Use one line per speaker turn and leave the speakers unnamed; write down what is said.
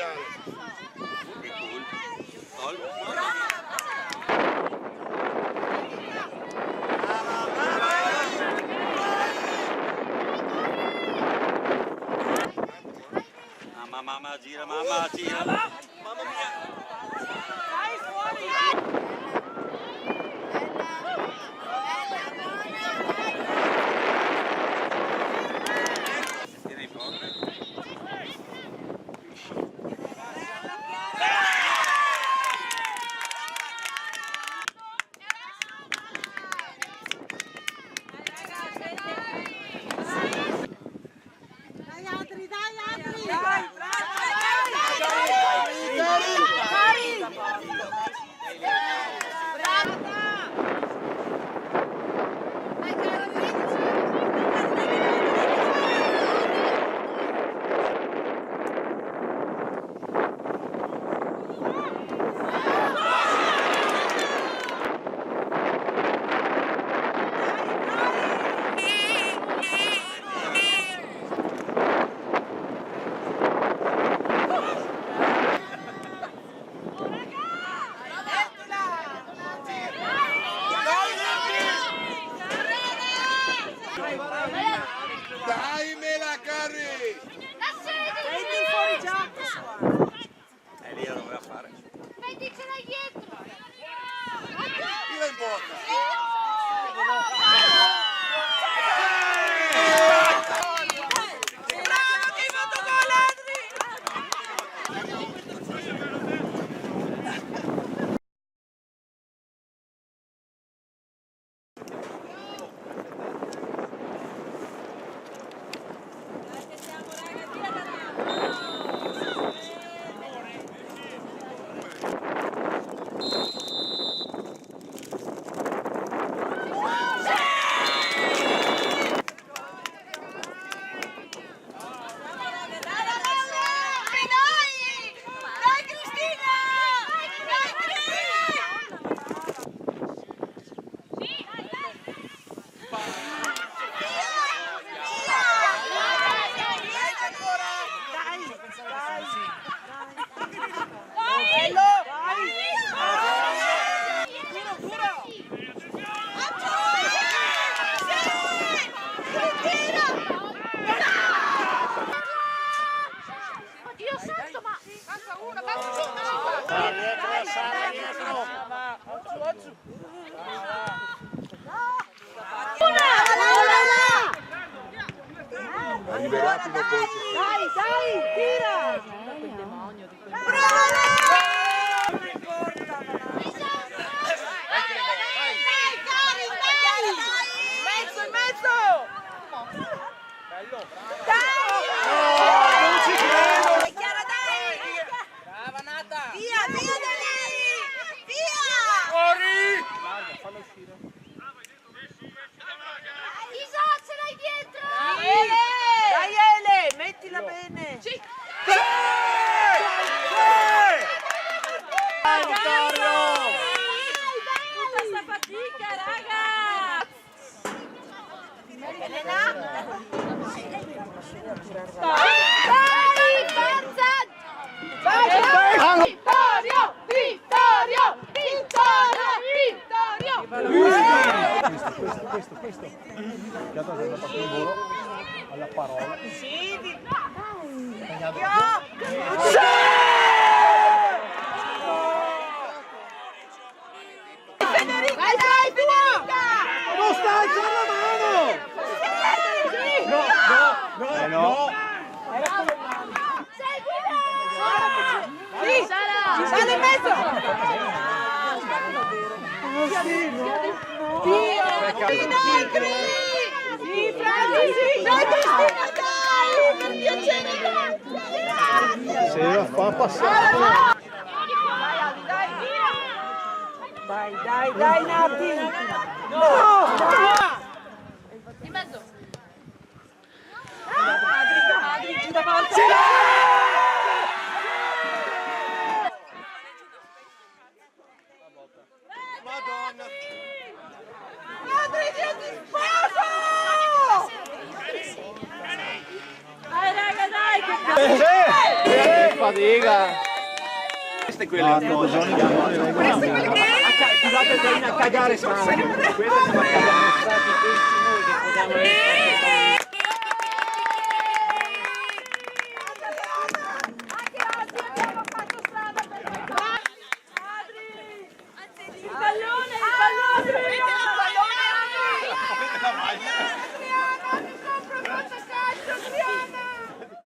mondiale.
Che cool. Mamma gira, mamma gira. Mamma mia.
Dai fuori!
Tieni forte.
Dai altri, dai altri!
Dai, Dai Mela Carri!
Prendi il fuorigioco!
Lì lo doveva fare.
Metticela dietro!
Tira in porta!
Bravo che hai fatto gol, Adri!
Io sento, ma...
Ha liberato poi.
Dai, tira! Mezzo, in mezzo! Dai!
Non ci credo!
Chiara, dai!
Brava Nata!
Via da lì! Via!
Fuori!
Isa, ce l'hai dietro!
Dai Ele, mettila bene! Sì! Tutta sta fatica, raga! Elena!
Dai, forza!
Vai!
Vittorio! Vittorio! Vittorio! Vittorio!
Questo. Dato che è andato in volo alla parola.
Sì! Federica, dai, Federica!
Non sta alzando la mano! No!
Sì! Sale in mezzo! Dai, Cris! Sì, Franci, sì! Dai, Cristina, dai! Per piacere, dai!
Se la fa passare.
Dai, Nati! No!
In mezzo!
Adri, gira forza!
Madonna!
Adri, Dio ti sposo! Dai, raga, dai! Che
fatica.
Queste quelle a cagare, queste a cagare.